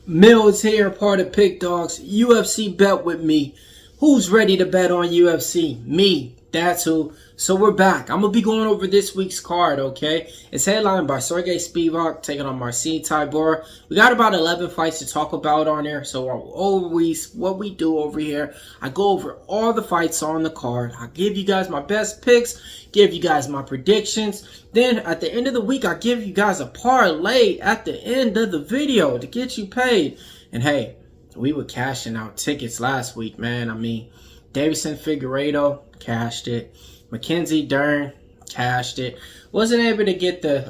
Millz here, part of Pick Dawgz. UFC bet with me. Who's ready to bet on UFC? Me. That's who. So we're back. I'm going to be going over this week's card, okay? It's headlined by Spivak taking on Tybura. We got about 11 fights to talk about on there. So always, what we do over here, I go over all the fights on the card. I give you guys my best picks, give you guys my predictions. Then at the end of the week, I give you guys a parlay at the end of the video to get you paid. And hey, we were cashing out tickets last week, man. I mean, Davison Figueiredo cashed it. Mackenzie Dern cashed it. Wasn't able to get the,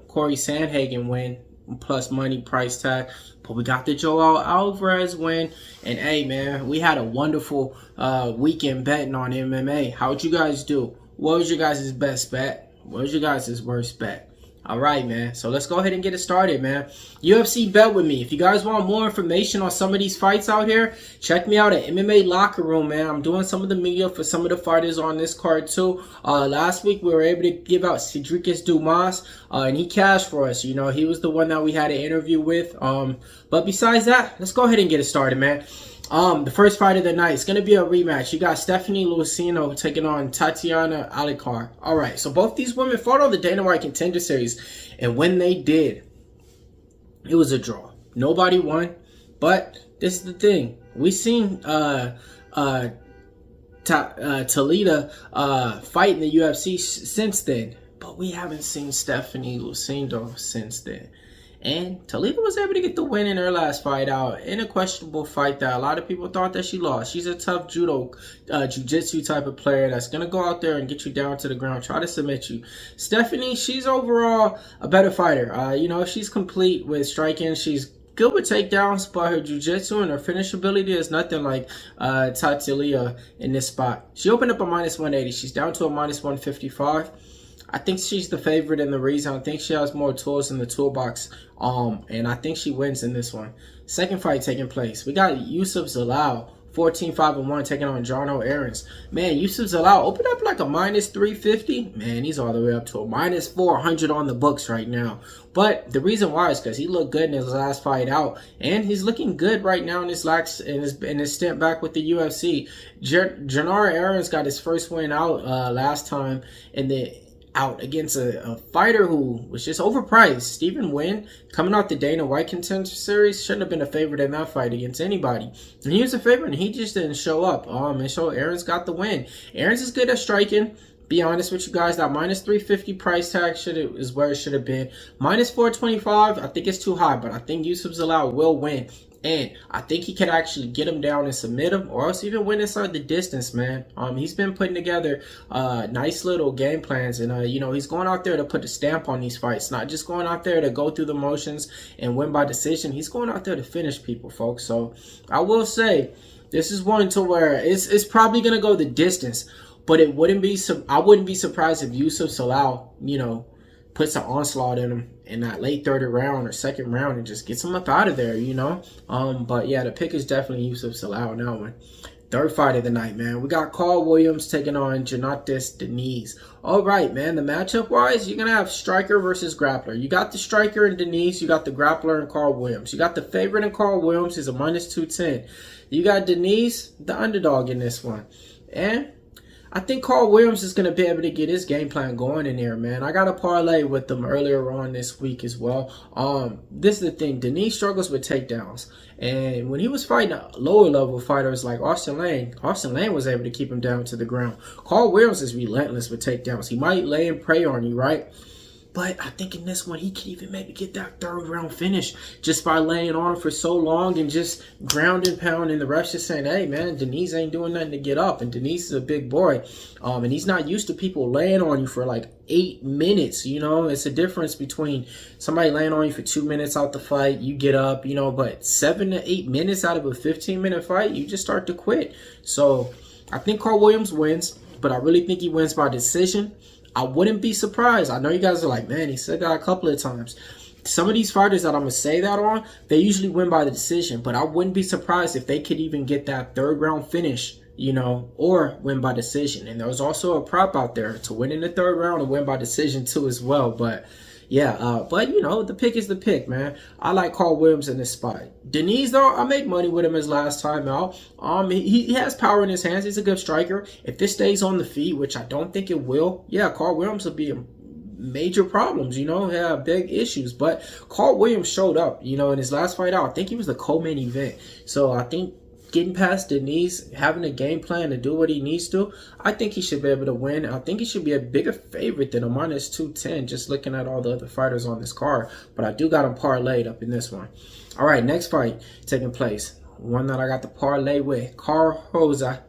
Corey Sandhagen win plus money price tag. But we got the Joel Alvarez win. And hey, man, we had a wonderful weekend betting on MMA. How'd you guys do? What was your guys' best bet? What was your guys' worst bet? Alright, man. So let's go ahead and get it started, man. UFC bet with me. If you guys want more information on some of these fights out here, check me out at MMA Locker Room, man. I'm doing some of the media for some of the fighters on this card, too. Last week, we were able to give out Cedricus Dumas, and he cashed for us. You know, he was the one that we had an interview with. But besides that, let's go ahead and get it started, man. The first fight of the night is going to be a rematch. You got Stephanie Lucino taking on Tatiana Alkar. Alright, so both these women fought on the Dana White Contender Series. And when they did, it was a draw. Nobody won. But this is the thing. We seen Toledo fight in the UFC since then. But we haven't seen Stephanie Lucino since then. And Toledo was able to get the win in her last fight out in a questionable fight that a lot of people thought that she lost. She's a tough jiu-jitsu type of player that's going to go out there and get you down to the ground, try to submit you. Stephanie, she's overall a better fighter. She's complete with striking. She's good with takedowns, but her jiu-jitsu and her finish ability is nothing like Tatiana in this spot. She opened up a minus 180. She's down to a minus 155. I think she's the favorite, and the reason I think she has more tools in the toolbox. And I think she wins in this one. Second fight taking place. We got Yousef Zalal, 14-5-1, taking on Jhonatan. Man, Yousef Zalal opened up like a minus 350. Man, he's all the way up to a minus 400 on the books right now. But the reason why is because he looked good in his last fight out, and he's looking good right now in his stint back with the UFC. Jhonatan got his first win out last time out against a fighter who was just overpriced. Stephen Wynn, coming out the Dana White Contender Series, shouldn't have been a favorite in that fight against anybody. And he was a favorite, and he just didn't show up. And so Aaron's got the win. Aaron's is good at striking. Be honest with you guys, that minus 350 price tag is where it should have been. Minus 425, I think it's too high, but I think Yousef Zalal will win. And I think he can actually get him down and submit him, or else even win inside the distance, man. He's been putting together nice little game plans, and he's going out there to put a stamp on these fights, not just going out there to go through the motions and win by decision. He's going out there to finish people, folks. So I will say, this is one to where it's probably gonna go the distance, but I wouldn't be surprised if Yousef Zalal, puts an onslaught in him in that late third round or second round and just gets him up out of there, But yeah, the pick is definitely Yousef Zalal now. One. Third fight of the night, man. We got Carl Williams taking on Jhonatan Denise. All right, man. The matchup wise, you're gonna have striker versus grappler. You got the striker in Denise. You got the grappler in Carl Williams. You got the favorite in Carl Williams is a minus 210. You got Denise, the underdog in this one, and I think Carl Williams is going to be able to get his game plan going in there, man. I got a parlay with them earlier on this week as well. This is the thing. Denise struggles with takedowns. And when he was fighting lower level fighters like Austin Lane was able to keep him down to the ground. Carl Williams is relentless with takedowns. He might lay and prey on you, right? But I think in this one, he could even maybe get that third round finish just by laying on him for so long and just ground and pound. And the refs just saying, hey, man, Denise ain't doing nothing to get up. And Denise is a big boy. And he's not used to people laying on you for like 8 minutes. It's a difference between somebody laying on you for 2 minutes out the fight. You get up, but 7 to 8 minutes out of a 15-minute fight, you just start to quit. So I think Carl Williams wins, but I really think he wins by decision. I wouldn't be surprised. I know you guys are like, man, he said that a couple of times. Some of these fighters that I'm going to say that on, they usually win by the decision. But I wouldn't be surprised if they could even get that third round finish, or win by decision. And there was also a prop out there to win in the third round and win by decision too as well. But Yeah, but you know, the pick is the pick, man. I like Carl Williams in this spot. Denise, though, I made money with him his last time out. He has power in his hands. He's a good striker. If this stays on the feet, which I don't think it will, yeah, Carl Williams will be a major problems, you know, have big issues. But Carl Williams showed up, you know, in his last fight out. I think he was the co-main event. So I think getting past Denise, having a game plan to do what he needs to, I think he should be able to win. I think he should be a bigger favorite than a minus 210, just looking at all the other fighters on this card. But I do got him parlayed up in this one. All right, next fight taking place. One that I got the parlay with. Carl Rosa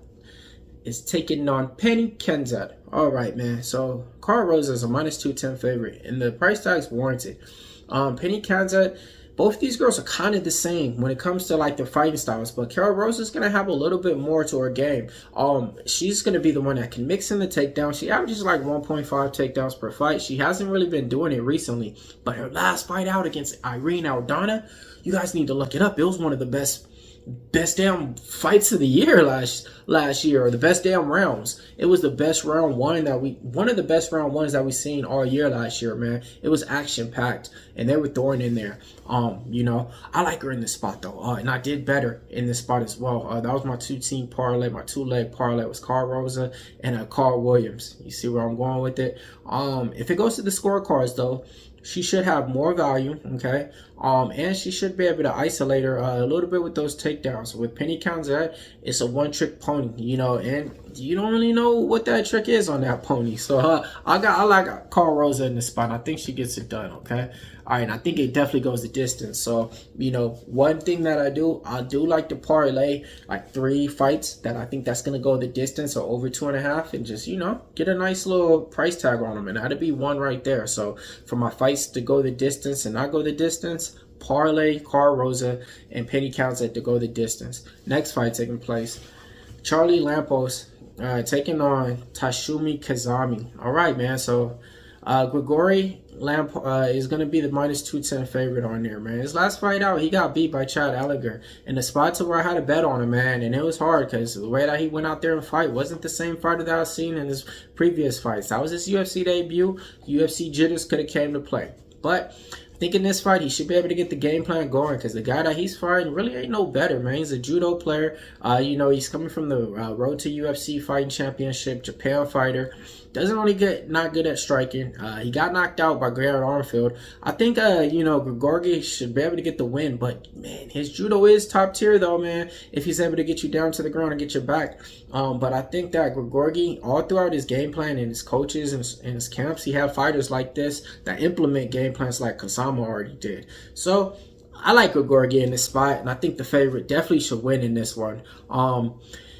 is taking on Penny Kenseth. All right, man. So Carl Rosa is a minus 210 favorite, and the price tag's warranted. Penny Kenseth, both these girls are kind of the same when it comes to like their fighting styles, but Carol Rosa is going to have a little bit more to her game. She's going to be the one that can mix in the takedown. She averages like 1.5 takedowns per fight. She hasn't really been doing it recently, but her last fight out against Irene Aldana, you guys need to look it up. It was one of the best damn fights of the year last year, or the best damn rounds. It was the best round one one of the best round ones that we seen all year last year, man. It was action packed, and they were throwing in there. You know, I like her in this spot though, and I did better in this spot as well. That was my 2-team parlay. My 2-leg parlay was Carl Rosa and Carl Williams. You see where I'm going with it? If it goes to the scorecards though, she should have more value, okay? And she should be able to isolate her a little bit with those takedowns. With Penny Kenseth, it's a one-trick pony, you know, and you don't really know what that trick is on that pony. So I like Carl Rosa in the spot. I think she gets it done, okay? All right, and I think it definitely goes the distance. So, you know, one thing that I do like to parlay like 3 fights that I think that's going to go the distance or over 2.5, and just, you know, get a nice little price tag on them. And that'd be one right there. So for my fights to go the distance and not go the distance, parlay Carl Rosa and Penny Kenseth to go the distance. Next fight taking place, Charlie Lampos taking on Tashumi Kazami. All right, man. So Grigory Lamp is going to be the minus 210 favorite on there, man. His last fight out, he got beat by Chad Alliger in the spot to where I had a bet on him, man. And it was hard because the way that he went out there and fight wasn't the same fighter that I've seen in his previous fights. That was his UFC debut. UFC jitters could have came to play. But I think in this fight, he should be able to get the game plan going, because the guy that he's fighting really ain't no better, man. He's a judo player. You know, he's coming from the road to UFC fighting championship, Japan fighter. Doesn't only get not good at striking. He got knocked out by Garrett Armfield. I think, you know, Grigory should be able to get the win. But, man, his judo is top tier, though, man, if he's able to get you down to the ground and get your back. But I think that Grigory, all throughout his game plan and his coaches and his camps, he had fighters like this that implement game plans like Kazami already did. So, I like Grigory in this spot, and I think the favorite definitely should win in this one.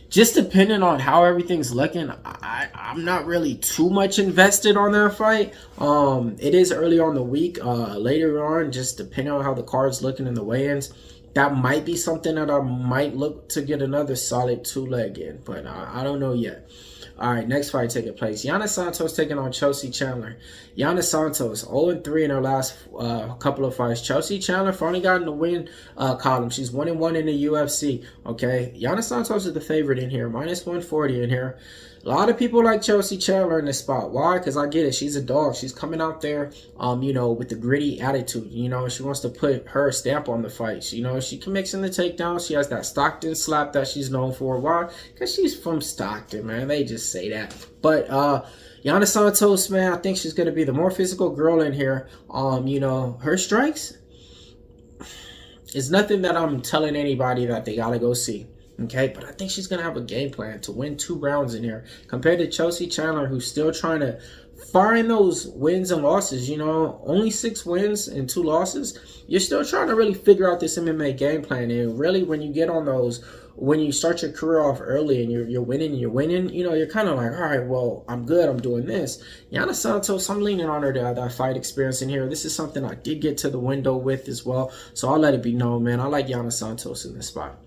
Just depending on how everything's looking, I'm not really too much invested on that fight. It is early on the week. Later on, just depending on how the card's looking in the weigh-ins, that might be something that I might look to get another solid 2-leg in. But I don't know yet. All right, next fight taking place. Janis Santos taking on Chelsea Chandler. Janis Santos 0-3 in her last couple of fights. Chelsea Chandler finally got in the win column. She's 1-1 in the UFC. Okay, Janis Santos is the favorite in here, minus 140 in here. A lot of people like Chelsea Chandler in this spot. Why? Because I get it. She's a dog. She's coming out there, you know, with the gritty attitude. You know, she wants to put her stamp on the fight. You know, she can mix in the takedown. She has that Stockton slap that she's known for. Why? Because she's from Stockton, man. They just say that. But Janis Santos, man, I think she's going to be the more physical girl in here. You know, her strikes is nothing that I'm telling anybody that they got to go see. Okay, but I think she's going to have a game plan to win 2 rounds in here compared to Chelsea Chandler, who's still trying to find those wins and losses. You know, only 6 wins and 2 losses. You're still trying to really figure out this MMA game plan. And really, when you get on those, when you start your career off early and you're winning, you know, you're kind of like, all right, well, I'm good. I'm doing this. Janis Santos, I'm leaning on her to that fight experience in here. This is something I did get to the window with as well. So I'll let it be known, man. I like Janis Santos in this spot.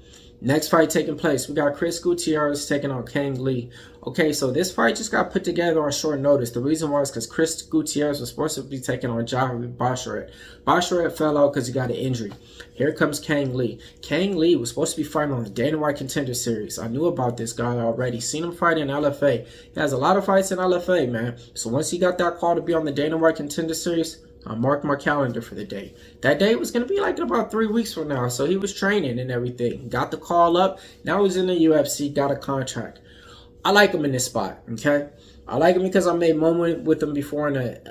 Next fight taking place, we got Chris Gutierrez taking on Kang Lee. Okay, so this fight just got put together on short notice. The reason why is because Chris Gutierrez was supposed to be taking on Javi Basharet. Basharet fell out because he got an injury. Here comes Kang Lee. Kang Lee was supposed to be fighting on the Dana White Contender Series. I knew about this guy already. Seen him fight in LFA. He has a lot of fights in LFA, man. So once he got that call to be on the Dana White Contender Series, I marked my calendar for the day. That day was going to be like about 3 weeks from now. So he was training and everything. Got the call up. Now he's in the UFC. Got a contract. I like him in this spot, okay? I like him because I made money with him before in the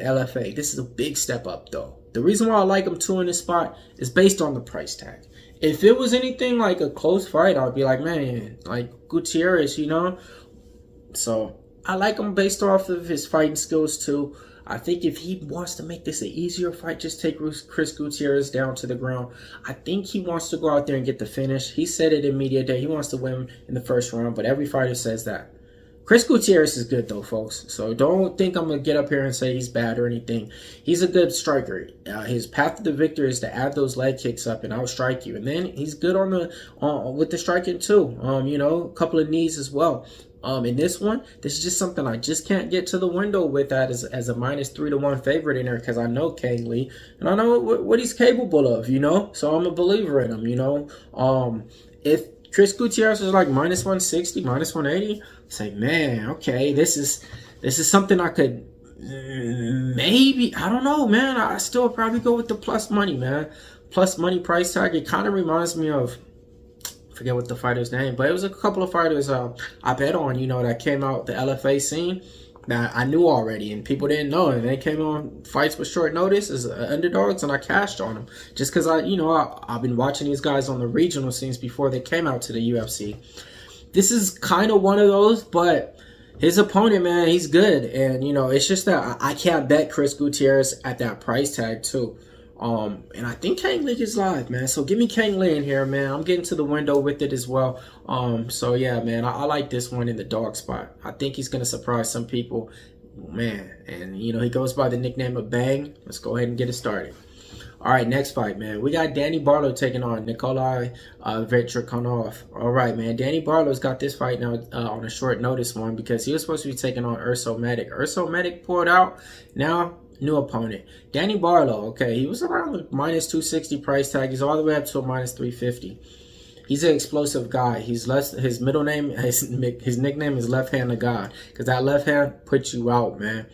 LFA. This is a big step up, though. The reason why I like him, too, in this spot is based on the price tag. If it was anything like a close fight, I'd be like, man, like Gutierrez, you know? So I like him based off of his fighting skills, too. I think if he wants to make this an easier fight, just take Chris Gutierrez down to the ground. I think he wants to go out there and get the finish. He said it in media day. He wants to win in the first round, but every fighter says that. Chris Gutierrez is good, though, folks. So don't think I'm going to get up here and say he's bad or anything. He's a good striker. His path to the victory is to add those leg kicks up and outstrike you. And then he's good on the with the striking, too. You know, a couple of knees as well. In this one, this is just something I just can't get to the window with that as a -3-1 favorite in there because I know Kang Lee and I know what he's capable of, you know. So I'm a believer in him, you know. If Chris Gutierrez is like -160, -180, say, man, okay, this is something I could maybe, I don't know, man. I still probably go with the plus money, man. Plus money price tag. It kind of reminds me of, forget what the fighter's name, but it was a couple of fighters I bet on, you know, that came out the LFA scene that I knew already and people didn't know, and they came on fights with short notice as underdogs, and I cashed on them just because I've been watching these guys on the regional scenes before they came out to the UFC. This is kind of one of those, but his opponent, man, he's good, and you know, it's just that I can't bet Chris Gutierrez at that price tag too. And I think Kang Lee is live, man. So give me Kang Lee in here, man. I'm getting to the window with it as well. So yeah, man, I like this one in the dog spot. I think he's gonna surprise some people, man. And you know, he goes by the nickname of Bang. Let's go ahead and get it started. All right, next fight, man. We got Danny Barlo taking on Nikolai Vetrikonov. All right, man. Danny Barlo's got this fight now on a short notice one because he was supposed to be taking on Urso Medic. Urso Medic pulled out. Now, new opponent. Danny Barlo, okay, he was around the -260 price tag. He's all the way up to a -350. He's an explosive guy. His middle name, his nickname is Left Hand of God because that left hand puts you out, man.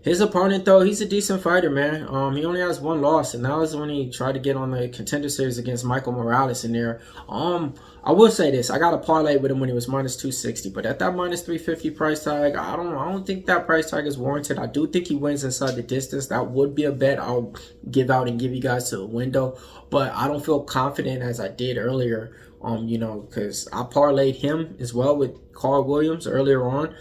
His opponent, though, he's a decent fighter, man. He only has one loss, and that was when he tried to get on the contender series against Michael Morales in there. I will say this: I got a parlay with him when he was -260, but at that -350 price tag, I don't think that price tag is warranted. I do think he wins inside the distance. That would be a bet I'll give out and give you guys to the window, but I don't feel confident as I did earlier. You know, because I parlayed him as well with Carl Williams earlier on.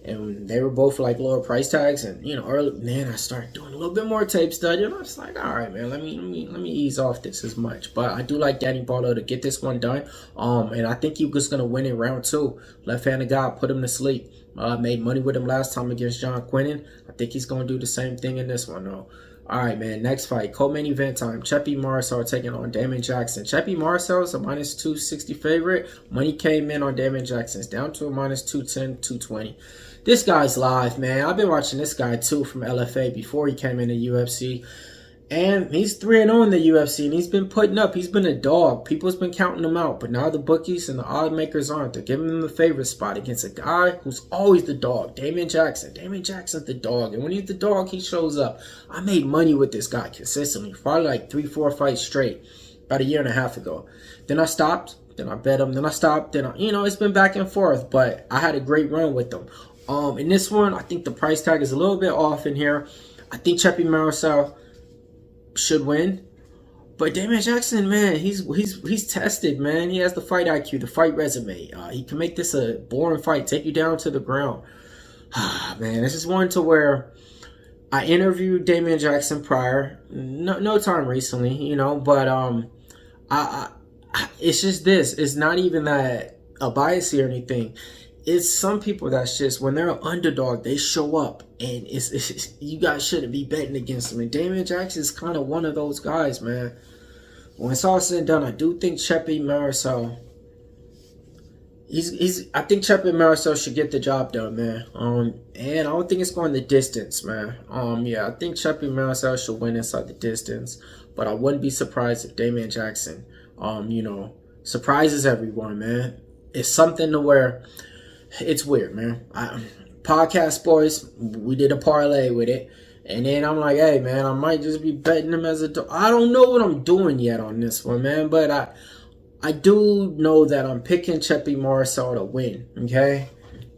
And they were both like lower price tags, and you know, early, man, I started doing a little bit more tape study, and I was like, all right, man, let me ease off this as much. But I do like Danny Barlo to get this one done. And I think he was gonna win in round 2. Left-handed guy, put him to sleep. Made money with him last time against John Quinnen. I think he's gonna do the same thing in this one, though. All right, man, next fight, co-main event time. Chymaris taking on Damon Jackson. Chymaris is a -260 favorite. Money came in on Damon Jackson. It's down to a -210, 220. This guy's live, man. I've been watching this guy, too, from LFA before he came into UFC. And he's 3-0 in the UFC, and he's been putting up. He's been a dog. People's been counting him out, but now the bookies and the odd makers aren't. They're giving him the favorite spot against a guy who's always the dog, Damon Jackson. Damon Jackson's the dog, and when he's the dog, he shows up. I made money with this guy consistently, probably like 3-4 fights straight about a year and a half ago. Then I stopped. Then I bet him. Then I stopped. Then it's been back and forth, but I had a great run with him. In this one, I think the price tag is a little bit off in here. I think Chymaris should win. But Damon Jackson, man, he's tested, man. He has the fight IQ, the fight resume. He can make this a boring fight, take you down to the ground. Man, this is one to where I interviewed Damon Jackson prior. No time recently, you know, but it's just this. It's not even that a bias or anything. It's some people that's just, when they're an underdog, they show up, and it's you guys shouldn't be betting against them. And Damon Jackson is kind of one of those guys, man. When it's all said and done, I do think Chymaris, I think Chymaris should get the job done, man. And I don't think it's going the distance, man. Yeah, I think Chymaris should win inside the distance, but I wouldn't be surprised if Damon Jackson, surprises everyone, man. It's something to where. It's weird, man. Podcast boys, we did a parlay with it. And then I'm like, hey, man, I might just be betting him as a... I don't know what I'm doing yet on this one, man. But I do know that I'm picking Cheppy Marisol to win, okay?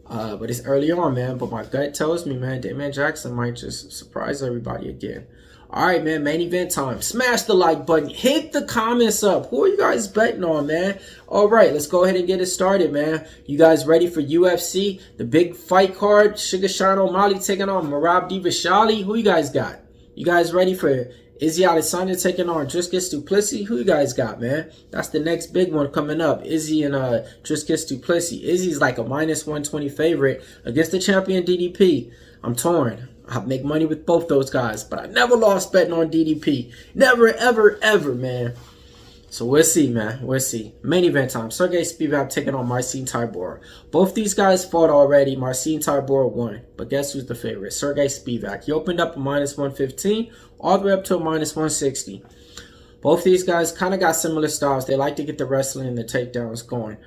But it's early on, man. But my gut tells me, man, Damian Jackson might just surprise everybody again. All right, man, main event time. Smash the like button. Hit the comments up. Who are you guys betting on, man? All right, let's go ahead and get it started, man. You guys ready for UFC? The big fight card. Sugar Shine O'Malley taking on Merab Dvalishvili. Who you guys got? You guys ready for Izzy Adesanya taking on Dricus du Plessis? Who you guys got, man? That's the next big one coming up. Izzy and Dricus du Plessis. Izzy's like a -120 favorite against the champion DDP. I'm torn. I make money with both those guys, but I never lost betting on DDP. Never, ever, ever, man. So we'll see, man. We'll see. Main event time. Sergey Spivak taking on Marcin Tybura. Both these guys fought already. Marcin Tybura won. But guess who's the favorite? Sergey Spivak. He opened up a -115 all the way up to a -160. Both these guys kind of got similar styles. They like to get the wrestling and the takedowns going.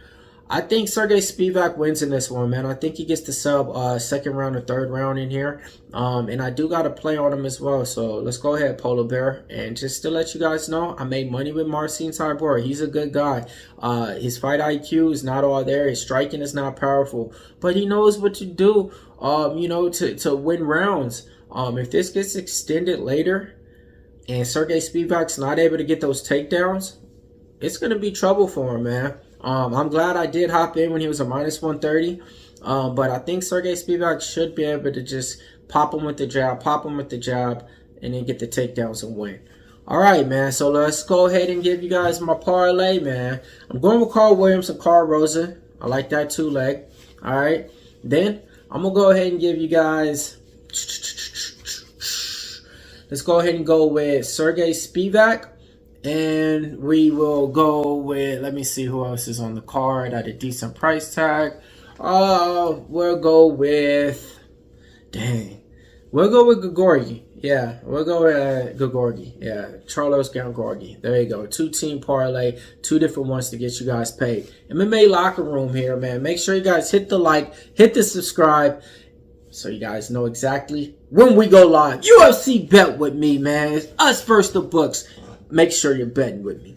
I think Sergey Spivak wins in this one, man. I think he gets the sub second round or third round in here. And I do got to play on him as well. So let's go ahead, Polar Bear. And just to let you guys know, I made money with Marcin Tybura. He's a good guy. His fight IQ is not all there. His striking is not powerful. But he knows what to do, you know, to win rounds. If this gets extended later and Sergey Spivak's not able to get those takedowns, it's going to be trouble for him, man. I'm glad I did hop in when he was a -130. But I think Sergey Spivak should be able to just pop him with the jab, and then get the takedowns and win. All right, man. So let's go ahead and give you guys my parlay, man. I'm going with Carl Williams and Carl Rosa. I like that 2-leg. All right. Then I'm going to go ahead and give you guys... Let's go ahead and go with Sergey Spivak. And we will go with, let me see who else is on the card at a decent price tag. We'll go with, we'll go with Gagorgi. Yeah, we'll go with Gagorgi. Yeah, Charlos Gagorgi. There you go. 2-team parlay, 2 different ones to get you guys paid. MMA Locker Room here, man. Make sure you guys hit the like, hit the subscribe, so you guys know exactly when we go live. UFC bet with me, man. It's us versus the books. Make sure you're betting with me.